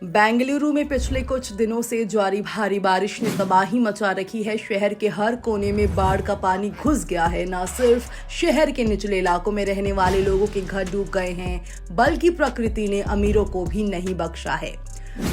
बेंगलुरु में पिछले कुछ दिनों से जारी भारी बारिश ने तबाही मचा रखी है। शहर के हर कोने में बाढ़ का पानी घुस गया है। न सिर्फ शहर के निचले इलाकों में रहने वाले लोगों के घर डूब गए हैं, बल्कि प्रकृति ने अमीरों को भी नहीं बख्शा है।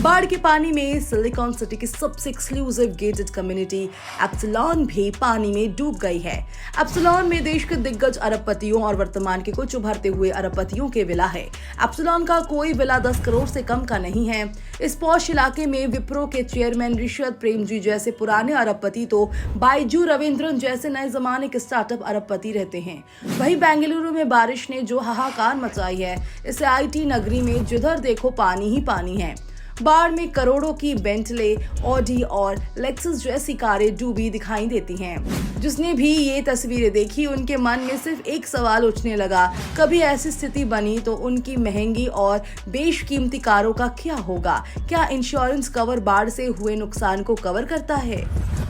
बाढ़ के पानी में सिलिकॉन सिटी की सबसे एक्सक्लूसिव गेटेड कम्युनिटी एप्सिलॉन भी पानी में डूब गई है। एप्सिलॉन में देश के दिग्गज अरबपतियों और वर्तमान के कुछ उभरते हुए अरबपतियों के विला है। एप्सिलॉन का कोई विला 10 करोड़ से कम का नहीं है। इस पॉश इलाके में विप्रो के चेयरमैन ऋषद प्रेमजी जैसे पुराने अरबपति तो बाइजू रविंद्रन जैसे नए जमाने के स्टार्टअप अरबपति रहते हैं। वहीं बेंगलुरु में बारिश ने जो हाहाकार मचाई है, इसे IT नगरी में जिधर देखो पानी ही पानी है। बाढ़ में करोड़ों की बेंटले, ऑडी और लेक्सस जैसी कारें डूबी दिखाई देती हैं। जिसने भी ये तस्वीरें देखी, उनके मन में सिर्फ एक सवाल उठने लगा, कभी ऐसी स्थिति बनी तो उनकी महंगी और बेशकीमती कारों का क्या होगा? क्या इंश्योरेंस कवर बाढ़ से हुए नुकसान को कवर करता है?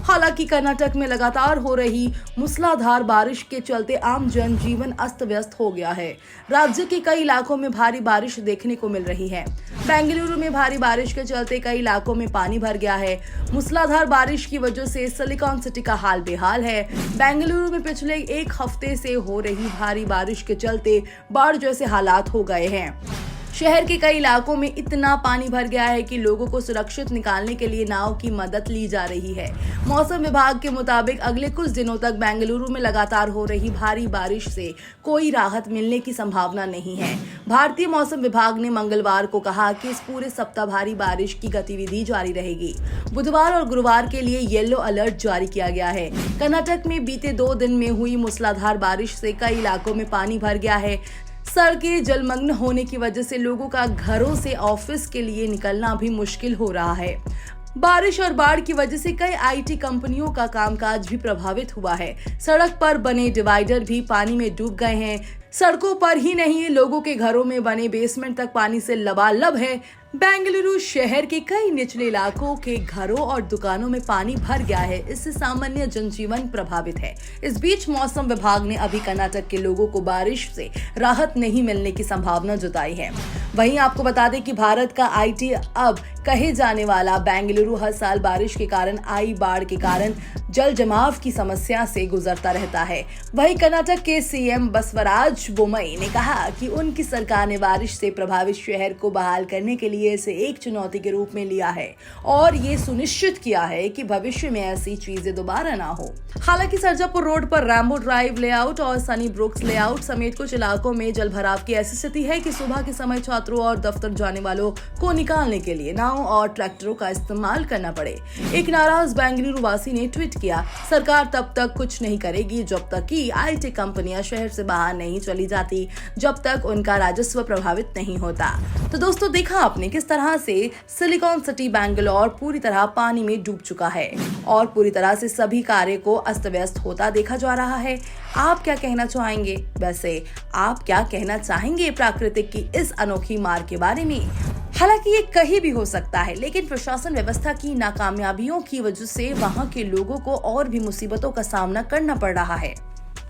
हालांकि कर्नाटक में लगातार हो रही मूसलाधार बारिश के चलते आम जनजीवन अस्त व्यस्त हो गया है। राज्य के कई इलाकों में भारी बारिश देखने को मिल रही है। बेंगलुरु में भारी बारिश के चलते कई इलाकों में पानी भर गया है। मूसलाधार बारिश की वजह से सिलिकॉन सिटी का हाल बेहाल है। बेंगलुरु में पिछले एक हफ्ते से हो रही भारी बारिश के चलते बाढ़ जैसे हालात हो गए हैं। शहर के कई इलाकों में इतना पानी भर गया है कि लोगों को सुरक्षित निकालने के लिए नाव की मदद ली जा रही है। मौसम विभाग के मुताबिक अगले कुछ दिनों तक बेंगलुरु में लगातार हो रही भारी बारिश से कोई राहत मिलने की संभावना नहीं है। भारतीय मौसम विभाग ने मंगलवार को कहा कि इस पूरे सप्ताह भारी बारिश की गतिविधि जारी रहेगी। बुधवार और गुरुवार के लिए येलो अलर्ट जारी किया गया है। कर्नाटक में बीते 2 दिन में हुई मूसलाधार बारिश से कई इलाकों में पानी भर गया है। सड़कें जलमग्न होने की वजह से लोगों का घरों से ऑफिस के लिए निकलना भी मुश्किल हो रहा है। बारिश और बाढ़ की वजह से कई IT कंपनियों का कामकाज भी प्रभावित हुआ है। सड़क पर बने डिवाइडर भी पानी में डूब गए हैं। सड़कों पर ही नहीं, लोगों के घरों में बने बेसमेंट तक पानी से लबालब है। बेंगलुरु शहर के कई निचले इलाकों के घरों और दुकानों में पानी भर गया है। इससे सामान्य जनजीवन प्रभावित है। इस बीच मौसम विभाग ने अभी कर्नाटक के लोगों को बारिश से राहत नहीं मिलने की संभावना जताई है। वहीं आपको बता दें कि भारत का IT अब कहे जाने वाला बेंगलुरु हर साल बारिश के कारण आई बाढ़ के कारण जल जमाव की समस्या से गुजरता रहता है। वहीं कर्नाटक के CM बसवराज बोम्मई ने कहा कि उनकी सरकार ने बारिश से प्रभावित शहर को बहाल करने के लिए इसे एक चुनौती के रूप में लिया है और ये सुनिश्चित किया है कि भविष्य में ऐसी चीजें दोबारा ना हो। हालांकि सरजापुर रोड पर रैम्बो ड्राइव लेआउट और सनी ब्रुक्स लेआउट समेत कुछ इलाकों में जल भराव की ऐसी स्थिति है कि सुबह के समय छात्रों और दफ्तर जाने वालों को निकालने के लिए नाव और ट्रैक्टरों का इस्तेमाल करना पड़े। एक नाराज बेंगलुरु वासी ने ट्वीट किया, सरकार तब तक कुछ नहीं करेगी जब तक कि IT कंपनियां शहर से बाहर नहीं चली जाती, जब तक उनका राजस्व प्रभावित नहीं होता। तो दोस्तों, देखा आपने किस तरह से सिलिकॉन सिटी बेंगलोर पूरी तरह पानी में डूब चुका है और पूरी तरह से सभी कार्य को अस्त व्यस्त होता देखा जा रहा है। आप क्या कहना चाहेंगे? वैसे आप क्या कहना चाहेंगे प्राकृतिक की इस अनोखी मार के बारे में? हालांकि ये कहीं भी हो सकता है, लेकिन प्रशासन व्यवस्था की नाकामयाबियों की वजह से वहां के लोगों को और भी मुसीबतों का सामना करना पड़ रहा है।